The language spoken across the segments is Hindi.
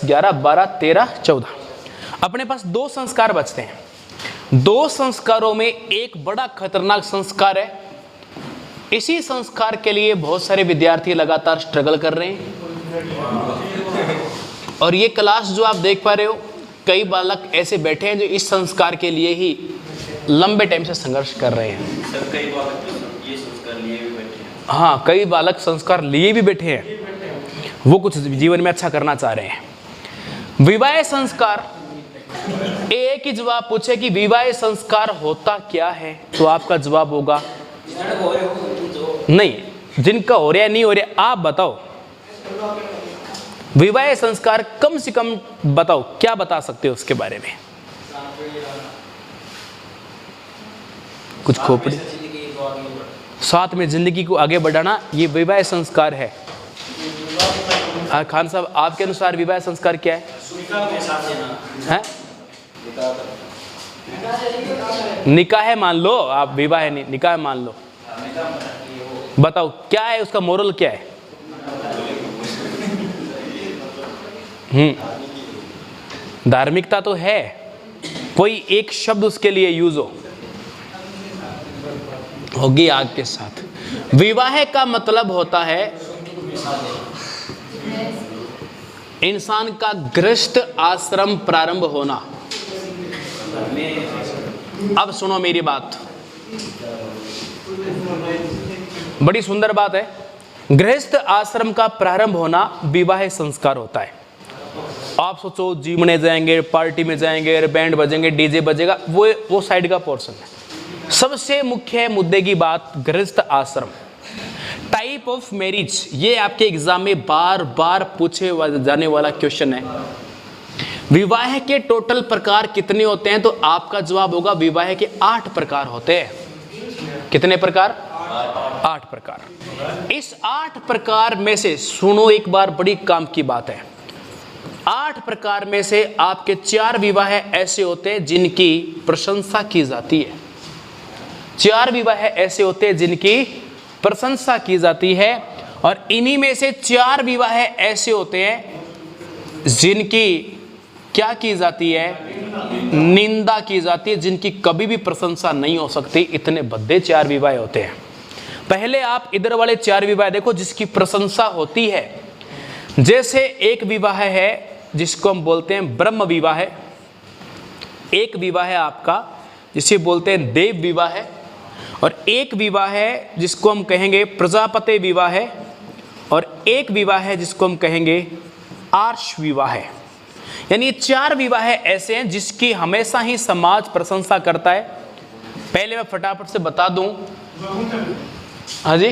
11, 12, 13, 14। अपने पास 2 संस्कार बचते हैं। 2 संस्कारों में एक बड़ा खतरनाक संस्कार है। इसी संस्कार के लिए बहुत सारे विद्यार्थी लगातार स्ट्रगल कर रहे हैं। और ये क्लास जो आप देख पा रहे हो, कई बालक ऐसे बैठे हैं जो इस संस्कार के लिए ही लंबे टाइम से संघर्ष कर रहे हैं। सर कई बालक ये संस्कार लिए भी बैठे हैं। हाँ, कई बालक संस्कार लिए भी बैठे हैं, वो कुछ जीवन में अच्छा करना चाह रहे हैं। विवाह संस्कार, एक ही जवाब पूछे कि विवाह संस्कार होता क्या है, तो आपका जवाब होगा नहीं। जिनका हो रहा नहीं हो रहा, आप बताओ। विवाह संस्कार कम से कम बताओ, क्या बता सकते हो उसके बारे में? कुछ खोपड़ी, साथ में जिंदगी को आगे बढ़ाना, ये विवाह संस्कार है। खान साहब, आपके अनुसार विवाह संस्कार क्या है? निकाह मान लो, आप विवाह नहीं, निकाह मान लो। बताओ क्या है उसका मोरल, क्या है? धार्मिकता तो है, कोई एक शब्द उसके लिए यूज होगी आग के साथ। विवाह का मतलब होता है इंसान का गृहस्थ आश्रम प्रारंभ होना। अब सुनो मेरी बात, बड़ी सुंदर बात है। गृहस्थ आश्रम का प्रारंभ होना विवाह संस्कार होता है। आप सोचो जीवने जाएंगे, पार्टी में जाएंगे, बैंड बजेंगे, डीजे बजेगा, वो साइड का पोर्शन है। सबसे मुख्य मुद्दे की बात गृहस्थ आश्रम। टाइप ऑफ मैरिज, ये आपके एग्जाम में बार बार पूछे जाने वाला क्वेश्चन है। विवाह के टोटल प्रकार कितने होते हैं? तो आपका जवाब होगा विवाह के 8 प्रकार होते हैं। कितने प्रकार? 8 प्रकार। इस 8 प्रकार में से सुनो एक बार, बड़ी काम की बात है। 8 प्रकार में से आपके 4 विवाह ऐसे होते हैं जिनकी प्रशंसा की जाती है। 4 विवाह ऐसे होते हैं जिनकी प्रशंसा की जाती है, और इन्हीं में से 4 विवाह ऐसे होते हैं जिनकी क्या की जाती है? निंदा की जाती है, जिनकी कभी भी प्रशंसा नहीं हो सकती। इतने भद्दे 4 विवाह होते हैं। पहले आप इधर वाले 4 विवाह देखो जिसकी प्रशंसा होती है। जैसे एक विवाह है जिसको हम बोलते हैं ब्रह्म विवाह है, एक विवाह है आपका जिसे बोलते हैं देव विवाह है, और एक विवाह है जिसको हम कहेंगे प्रजापति विवाह है, और एक विवाह है जिसको हम कहेंगे आर्ष विवाह है। यानी 4 विवाह ऐसे हैं जिसकी हमेशा ही समाज प्रशंसा करता है। पहले मैं फटाफट से बता दूं। हाँ जी,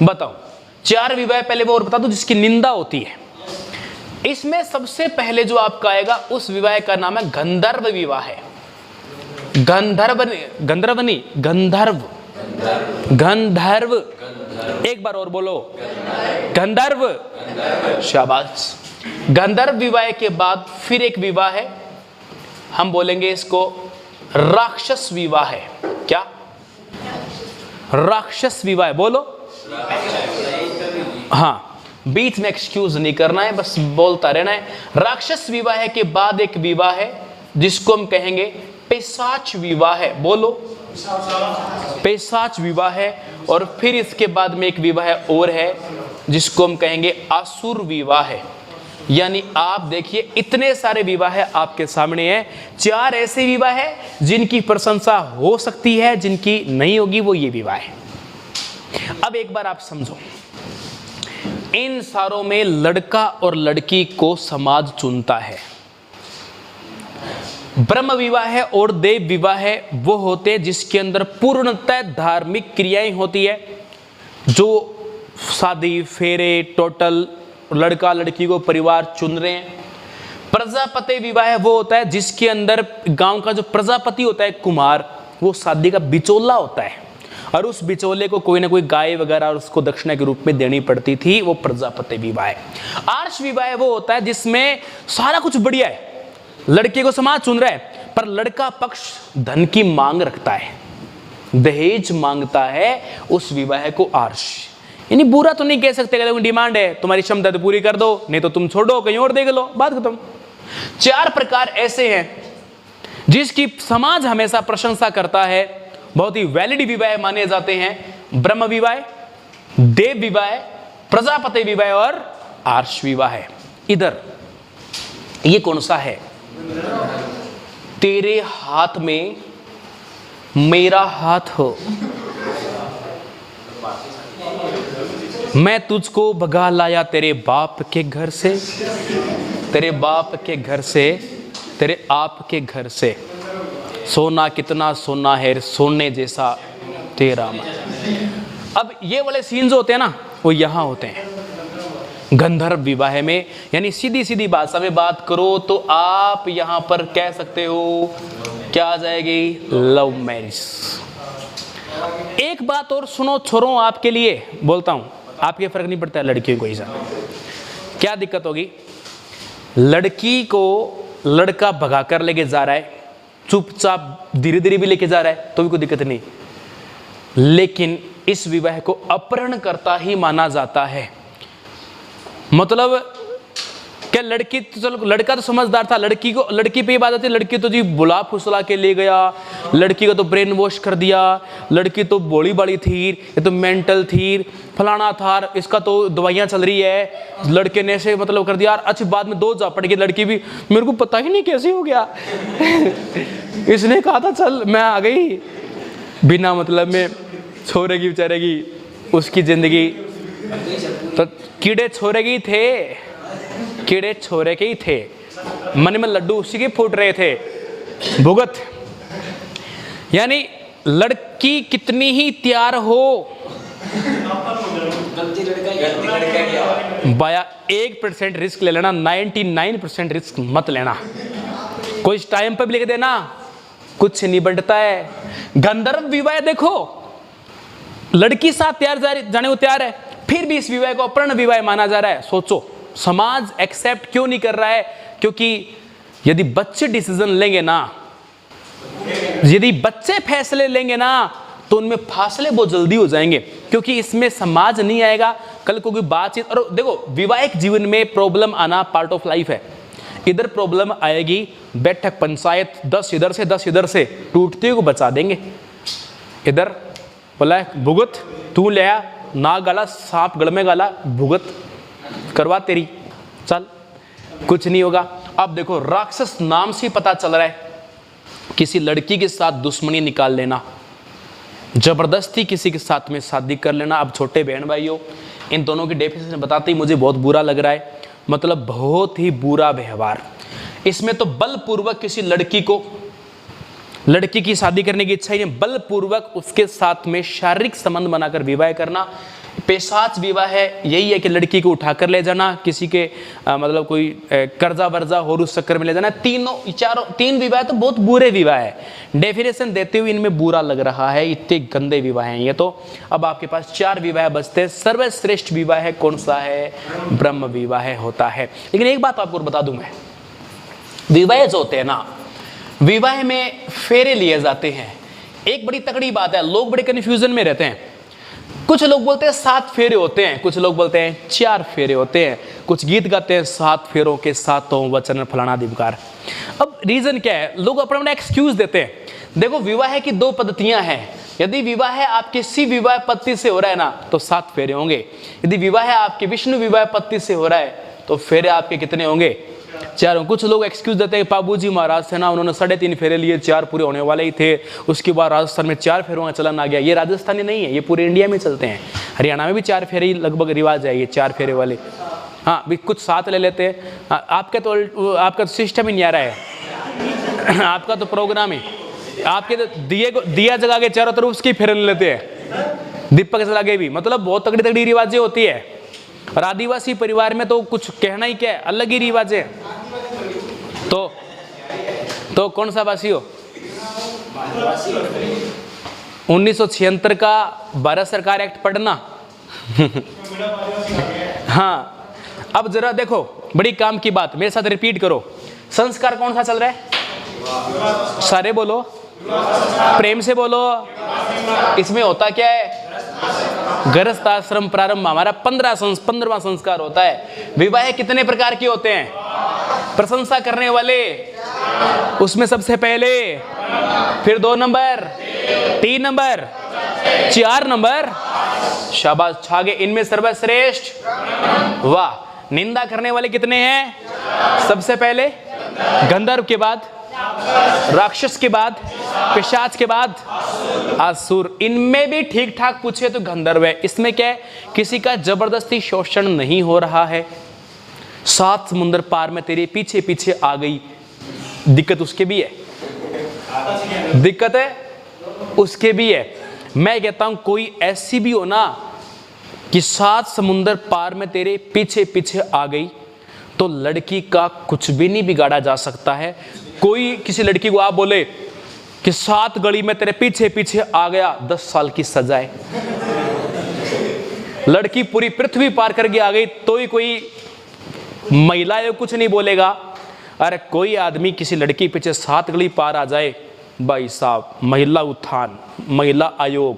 बताओ 4 विवाह पहले वो और बता दूं जिसकी निंदा होती है। इसमें सबसे पहले जो आपका आएगा उस विवाह का नाम है गंधर्व विवाह है। गंधर्व, गंधर्व नहीं, गंधर्व, गंधर्व। एक बार और बोलो, गंधर्व। शाबाश। गंधर्व विवाह के बाद फिर एक विवाह है, हम बोलेंगे इसको राक्षस विवाह है। क्या? राक्षस विवाह। बोलो। हाँ, बीच में एक्सक्यूज नहीं करना है, बस बोलता रहना है। राक्षस विवाह के बाद एक विवाह है जिसको हम कहेंगे पिशाच विवाह है। बोलो। पिशाच विवाह है। और फिर इसके बाद में एक विवाह और है जिसको हम कहेंगे असुर विवाह है। यानी आप देखिए इतने सारे विवाह आपके सामने हैं। 4 ऐसे विवाह है जिनकी प्रशंसा हो सकती है, जिनकी नहीं होगी, वो ये विवाह है। अब एक बार आप समझो, इन सारों में लड़का और लड़की को समाज चुनता है। ब्रह्म विवाह और देव विवाह वो होते हैं जिसके अंदर पूर्णतः धार्मिक क्रियाएं होती है, जो शादी, फेरे, टोटल लड़का लड़की को परिवार चुन रहे हैं। प्रजापति विवाह वो होता है जिसके अंदर गांव का जो प्रजापति होता है, कुमार, वो शादी का बिचौला होता है, और उस बिचौले को कोई ना कोई गाय वगैरह और उसको दक्षिणा के रूप में देनी पड़ती थी। वो प्रजापति विवाह। आर्ष विवाह वो होता है जिसमें सारा कुछ बढ़िया है, लड़के को समाज चुन रहा है, पर लड़का पक्ष धन की मांग रखता है, दहेज मांगता है। उस विवाह को आर्ष, यानी बुरा तो नहीं कह सकते, कहते हैं डिमांड है, तुम्हारी क्षमता तो पूरी कर दो, नहीं तो तुम छोड़ो कहीं और देख लो, बात खत्म। 4 प्रकार ऐसे हैं जिसकी समाज हमेशा प्रशंसा करता है, बहुत ही वैलिड विवाह माने जाते हैं। ब्रह्म विवाह, देव विवाह, प्रजापति विवाह और आर्ष विवाह। इधर ये कौन सा है? तेरे हाथ में मेरा हाथ हो, मैं तुझको भगा लाया तेरे बाप के घर से, तेरे बाप के घर से, तेरे आप के घर से। सोना कितना सोना है, सोने जैसा तेरा मन। अब ये वाले सीन जो होते हैं ना, वो यहाँ होते हैं गंधर्व विवाह में। यानी सीधी सीधी भाषा में बात करो तो आप यहाँ पर कह सकते हो क्या आ जाएगी? Love marriage. एक बात और सुनो छोरो, आपके लिए बोलता हूँ, आपके फर्क नहीं पड़ता है लड़कियों को। ऐसा क्या दिक्कत होगी? लड़की को लड़का भगा कर लेके जा रहा है, चुपचाप धीरे धीरे भी लेके जा रहा है तो भी कोई दिक्कत नहीं, लेकिन इस विवाह को अपहरण करता ही माना जाता है। मतलब क्या लड़की तो, चलो लड़का तो समझदार था, लड़की पे ही बात आती है, लड़की तो जी बुला फुसला के ले गया, लड़की को तो ब्रेन वॉश कर दिया, लड़की तो बोली बड़ी थी, ये तो मेंटल थी, फलाना था, इसका तो दवाइयाँ चल रही है, लड़के ने ऐसे मतलब कर दिया। अच्छी बाद में 2 जा पड़ गई, लड़की भी मेरे को पता ही नहीं कैसे हो गया इसने कहा था चल मैं आ गई, बिना मतलब में छोड़ेगी बेचारेगी उसकी जिंदगी। तो कीड़े छोड़ेगी थे, कीड़े छोरे के ही थे, मन में लड्डू उसी के फूट रहे थे। भुगत यानी लड़की कितनी ही तैयार हो, बाया 1% रिस्क ले लेना, 99% रिस्क मत लेना। कोई टाइम पर भी लिख देना, कुछ नहीं बढ़ता है। गंधर्व विवाह देखो, लड़की साथ तैयार जाने को तैयार है, फिर भी इस विवाह को अपहरण विवाह माना जा रहा है। सोचो समाज एक्सेप्ट क्यों नहीं कर रहा है? क्योंकि यदि बच्चे डिसीजन लेंगे ना, यदि बच्चे फैसले लेंगे ना, तो उनमें फासले बहुत जल्दी हो जाएंगे, क्योंकि इसमें समाज नहीं आएगा। कल को कोई बातचीत, और देखो वैवाहिक जीवन में प्रॉब्लम आना पार्ट ऑफ लाइफ है। इधर प्रॉब्लम आएगी, बैठक पंचायत 10 इधर से 10 इधर से, टूटते को बचा देंगे। इधर बोला भुगत, तू ले आया, ना गाला सांप गल में गाला, भुगत करवा तेरी, चल कुछ नहीं होगा। अब देखो राक्षस नाम से पता चल रहा है, किसी लड़की के साथ दुश्मनी निकाल लेना, जबरदस्ती किसी के साथ में शादी कर लेना। अब छोटे बहन भाइयों, इन दोनों की डेफिनेशन बताते ही मुझे बहुत बुरा लग रहा है, मतलब बहुत ही बुरा व्यवहार। इसमें तो बलपूर्वक किसी लड़की की शादी करने की इच्छा ही नहीं, बलपूर्वक उसके साथ में शारीरिक संबंध बनाकर विवाह करना। पेशाच विवाह है, यही है कि लड़की को उठाकर ले जाना, किसी के मतलब कोई कर्जा वर्जा हो उस चक्कर में ले जाना। तीन विवाह तो बहुत बुरे विवाह है। डेफिनेशन देते हुए इनमें बुरा लग रहा है, इतने गंदे विवाह हैं ये तो। अब आपके पास 4 विवाह बचते हैं। सर्वश्रेष्ठ विवाह कौन सा है? ब्रह्म विवाह होता है। लेकिन एक बात आपको बता दूं मैं, विवाह जो होते हैं ना, विवाह में फेरे लिए जाते हैं। एक बड़ी तगड़ी बात है, लोग बड़े कंफ्यूजन में रहते हैं। कुछ लोग बोलते हैं 7 फेरे होते हैं, कुछ लोग बोलते हैं 4 फेरे होते हैं, कुछ गीत गाते हैं 7 फेरों के 7 वचन फलाना दिवकार। अब रीजन क्या है? लोग अपना अपना एक्सक्यूज देते हैं। देखो विवाह की 2 पद्धतियां हैं। यदि विवाह आपके शिव विवाह पत्ति से हो रहा है ना, तो 7 फेरे होंगे। यदि विवाह आपके विष्णु विवाह पत्ति से हो रहा है, तो फेरे आपके कितने होंगे? 4। कुछ लोग एक्सक्यूज देते हैं, बाबूजी महाराज थे ना, उन्होंने 3.5 फेरे लिए, 4 पूरे होने वाले ही थे, उसके बाद राजस्थान में 4 फेरों का चलन आ गया। ये राजस्थानी नहीं है, ये पूरे इंडिया में चलते हैं। हरियाणा में भी 4 फेरे लगभग रिवाज है, ये 4 फेरे वाले। हाँ भी कुछ 7 ले लेते हैं। आपका तो सिस्टम ही नहीं आ रहा है आपका तो प्रोग्राम ही, आपके तो दिया जगा के चारों तरफ उसकी फेरे ले लेते हैं, दीपक जला के भी। मतलब बहुत तगड़ी तगड़ी रिवाजें होती है। और आदिवासी परिवार में तो कुछ कहना ही क्या है, अलग ही रिवाज है। तो कौन सा वासी हो? 1976 का भारत सरकार एक्ट पढ़ना हाँ। अब जरा देखो, बड़ी काम की बात, मेरे साथ रिपीट करो। संस्कार कौन सा चल रहा है? सारे बोलो, प्रेम से बोलो। इसमें होता क्या है? गृहस्थ आश्रम प्रारंभ हमारा 15वां संस्कार होता है। विवाह कितने प्रकार के होते हैं? प्रशंसा करने वाले, उसमें सबसे पहले, फिर 2 नंबर, 3 नंबर, 4 नंबर, शाबाश छागे, इनमें सर्वश्रेष्ठ। वाह। निंदा करने वाले कितने हैं? सबसे पहले गंधर्व के बाद, राक्षस के बाद, पिशाच के बाद असुर। इनमें भी ठीक ठाक पूछे तो गंधर्व है। इसमें क्या है? किसी का जबरदस्ती शोषण नहीं हो रहा है। 7 समुद्र पार में तेरे पीछे पीछे आ गई, दिक्कत उसके भी है, दिक्कत है उसके भी है। मैं कहता हूं कोई ऐसी भी हो ना कि 7 समुद्र पार में तेरे पीछे पीछे आ गई, तो लड़की का कुछ भी नहीं बिगाड़ा जा सकता है। कोई किसी लड़की को आप बोले कि 7 गली में तेरे पीछे पीछे आ गया, 10 साल की सजा है। लड़की पूरी पृथ्वी पार करके आ गई तो ही कोई महिला है कुछ नहीं बोलेगा। अरे कोई आदमी किसी लड़की पीछे 7 गली पार आ जाए, भाई साहब महिला उत्थान, महिला आयोग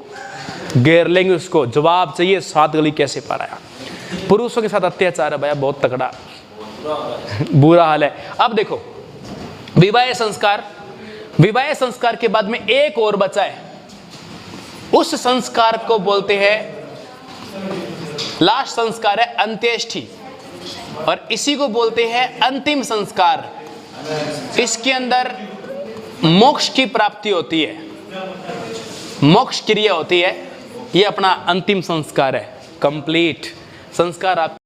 घेर लेंगे उसको, जवाब चाहिए 7 गली कैसे पार आया। पुरुषों के साथ अत्याचार है भैया, बहुत तगड़ा बुरा हाल है। अब देखो विवाह संस्कार, विवाह संस्कार के बाद में एक और बचा है, उस संस्कार को बोलते हैं, लास्ट संस्कार है अंत्येष्टि, और इसी को बोलते हैं अंतिम संस्कार। इसके अंदर मोक्ष की प्राप्ति होती है, मोक्ष क्रिया होती है। ये अपना अंतिम संस्कार है, कंप्लीट संस्कार आप